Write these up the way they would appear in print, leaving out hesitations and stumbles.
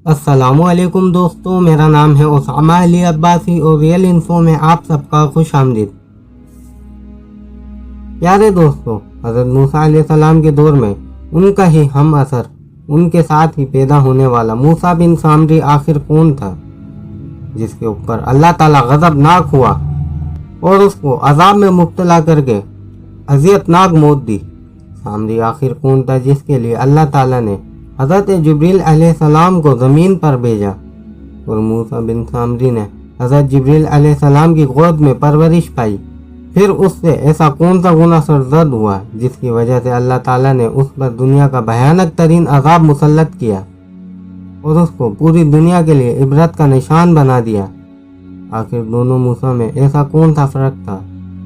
السلام علیکم دوستوں، میرا نام ہے اسامہ علی عباسی اور ریئل انفو میں آپ سب کا خوش آمدید۔ پیارے دوستوں، حضرت موسیٰ علیہ السلام کے دور میں ان کا ہی ہم اثر، ان کے ساتھ ہی پیدا ہونے والا موسیٰ بن سامری آخر کون تھا جس کے اوپر اللہ تعالیٰ غضبناک ہوا اور اس کو عذاب میں مبتلا کر کے اذیتناک موت دی؟ سامری آخر کون تھا جس کے لیے اللہ تعالیٰ نے حضرت جبریل علیہ السلام کو زمین پر بھیجا اور موسیٰ بن سامری نے حضرت جبریل علیہ السلام کی گود میں پرورش پائی؟ پھر اس سے ایسا کون سا گناہ سرزد ہوا جس کی وجہ سے اللہ تعالیٰ نے اس پر دنیا کا بھیانک ترین عذاب مسلط کیا اور اس کو پوری دنیا کے لیے عبرت کا نشان بنا دیا؟ آخر دونوں موسیٰ میں ایسا کون سا فرق تھا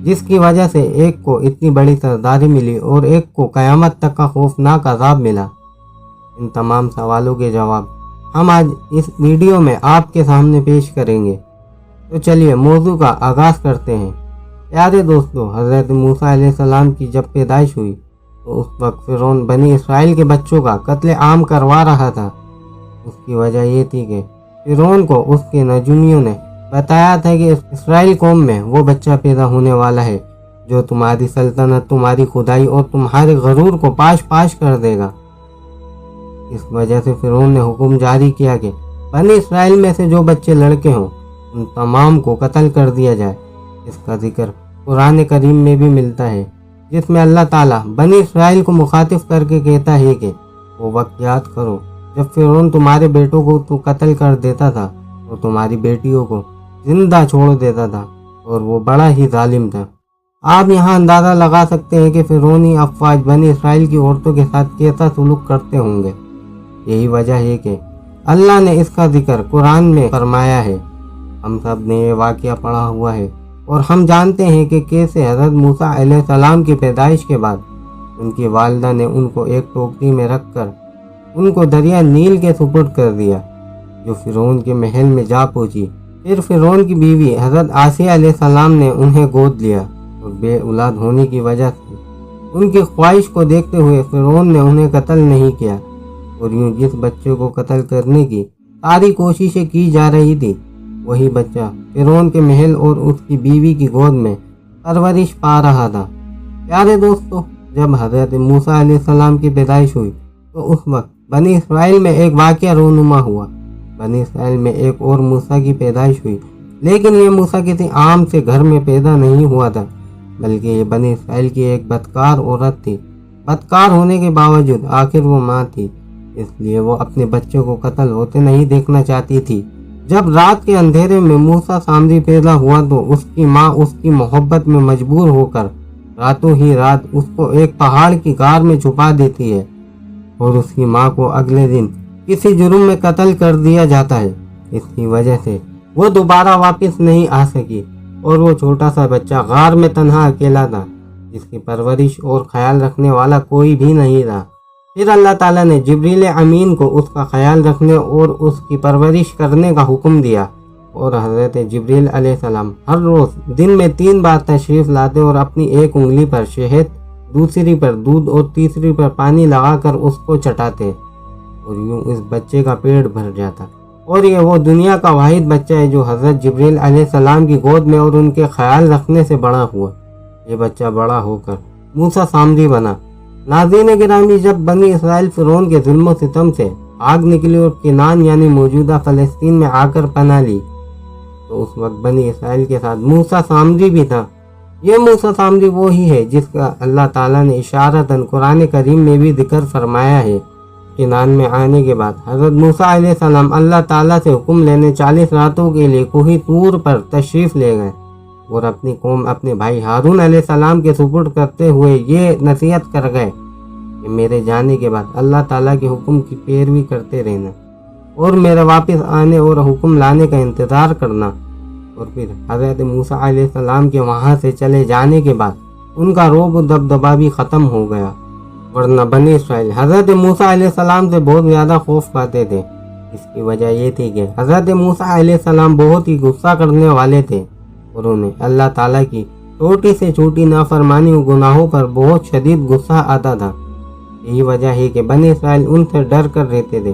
جس کی وجہ سے ایک کو اتنی بڑی سرداری ملی اور ایک کو قیامت تک کا خوفناک عذاب ملا؟ ان تمام سوالوں کے جواب ہم آج اس ویڈیو میں آپ کے سامنے پیش کریں گے۔ تو چلیے موضوع کا آغاز کرتے ہیں۔ پیارے دوستو، حضرت موسیٰ علیہ السلام کی جب پیدائش ہوئی تو اس وقت فرعون بنی اسرائیل کے بچوں کا قتل عام کروا رہا تھا۔ اس کی وجہ یہ تھی کہ فرعون کو اس کے نجومیوں نے بتایا تھا کہ اسرائیل قوم میں وہ بچہ پیدا ہونے والا ہے جو تمہاری سلطنت، تمہاری خدائی اور تمہارے غرور کو پاش پاش کر دے گا۔ اس وجہ سے فرعون نے حکم جاری کیا کہ بنی اسرائیل میں سے جو بچے لڑکے ہوں ان تمام کو قتل کر دیا جائے۔ اس کا ذکر قرآن کریم میں بھی ملتا ہے جس میں اللہ تعالیٰ بنی اسرائیل کو مخاطب کر کے کہتا ہے کہ وہ وقت یاد کرو جب فرعون تمہارے بیٹوں کو تو قتل کر دیتا تھا اور تمہاری بیٹیوں کو زندہ چھوڑ دیتا تھا اور وہ بڑا ہی ظالم تھا۔ آپ یہاں اندازہ لگا سکتے ہیں کہ فرعونی افواج بنی اسرائیل کی عورتوں کے ساتھ کیسا سلوک کرتے ہوں گے۔ یہی وجہ ہے کہ اللہ نے اس کا ذکر قرآن میں فرمایا ہے۔ ہم سب نے یہ واقعہ پڑھا ہوا ہے اور ہم جانتے ہیں کہ کیسے حضرت موسیٰ علیہ السلام کی پیدائش کے بعد ان کی والدہ نے ان کو ایک ٹوکری میں رکھ کر ان کو دریا نیل کے سپرد کر دیا جو فرعون کے محل میں جا پہنچی۔ پھر فرعون کی بیوی حضرت آسیہ علیہ السلام نے انہیں گود لیا اور بے اولاد ہونے کی وجہ سے ان کی خواہش کو دیکھتے ہوئے فرعون نے انہیں قتل نہیں کیا، اور یوں جس بچے کو قتل کرنے کی ساری کوششیں کی جا رہی تھی وہی بچہ فرعون کے محل اور اس کی بیوی کی گود میں پرورش پا رہا تھا۔ پیارے دوستو، جب حضرت موسیٰ علیہ السلام کی پیدائش ہوئی تو اس وقت بنی اسرائیل میں ایک واقعہ رونما ہوا۔ بنی اسرائیل میں ایک اور موسیٰ کی پیدائش ہوئی، لیکن یہ موسیٰ کسی عام سے گھر میں پیدا نہیں ہوا تھا، بلکہ یہ بنی اسرائیل کی ایک بدکار عورت تھی۔ بدکار ہونے کے باوجود آخر وہ ماں تھی، اس لیے وہ اپنے بچوں کو قتل ہوتے نہیں دیکھنا چاہتی تھی۔ جب رات کے اندھیرے میں موسیٰ سامری پیدا ہوا تو اس کی ماں اس کی محبت میں مجبور ہو کر راتوں ہی رات اس کو ایک پہاڑ کی غار میں چھپا دیتی ہے اور اس کی ماں کو اگلے دن کسی جرم میں قتل کر دیا جاتا ہے۔ اس کی وجہ سے وہ دوبارہ واپس نہیں آ سکی اور وہ چھوٹا سا بچہ غار میں تنہا اکیلا تھا جس کی پرورش اور خیال رکھنے والا کوئی بھی نہیں تھا۔ پھر اللہ تعالیٰ نے جبریل امین کو اس کا خیال رکھنے اور اس کی پرورش کرنے کا حکم دیا، اور حضرت جبریل علیہ السلام ہر روز دن میں 3 بار تشریف لاتے اور اپنی ایک انگلی پر شہد، دوسری پر دودھ اور تیسری پر پانی لگا کر اس کو چٹاتے، اور یوں اس بچے کا پیٹ بھر جاتا۔ اور یہ وہ دنیا کا واحد بچہ ہے جو حضرت جبریل علیہ السلام کی گود میں اور ان کے خیال رکھنے سے بڑا ہوا۔ یہ بچہ بڑا ہو کر موسیٰ سامری بنا۔ ناظرین گرامی، جب بنی اسرائیل فرعون کے ظلم و ستم سے آگ نکلی اور کنان یعنی موجودہ فلسطین میں آ کر پناہ لی تو اس وقت بنی اسرائیل کے ساتھ موسیٰ سامری بھی تھا۔ یہ موسیٰ سامری وہی ہے جس کا اللہ تعالیٰ نے اشارتاً قرآن کریم میں بھی ذکر فرمایا ہے۔ کنان میں آنے کے بعد حضرت موسیٰ علیہ السلام اللہ تعالیٰ سے حکم لینے 40 راتوں کے لیے کوہ طور پر تشریف لے گئے اور اپنی قوم اپنے بھائی ہارون علیہ السلام کے سپرد کرتے ہوئے یہ نصیحت کر گئے کہ میرے جانے کے بعد اللہ تعالیٰ کے حکم کی پیروی کرتے رہنا اور میرے واپس آنے اور حکم لانے کا انتظار کرنا۔ اور پھر حضرت موسیٰ علیہ السلام کے وہاں سے چلے جانے کے بعد ان کا رعب و دبدبا بھی ختم ہو گیا، ورنہ بنی اسرائیل حضرت موسیٰ علیہ السلام سے بہت زیادہ خوف پاتے تھے۔ اس کی وجہ یہ تھی کہ حضرت موسیٰ علیہ السلام بہت ہی غصہ کرنے والے تھے اور انہیں اللہ تعالیٰ کی چھوٹی سے چھوٹی نافرمانی و گناہوں پر بہت شدید غصہ آتا تھا۔ یہی وجہ ہے کہ بنی اسرائیل ان سے ڈر کر رہتے تھے۔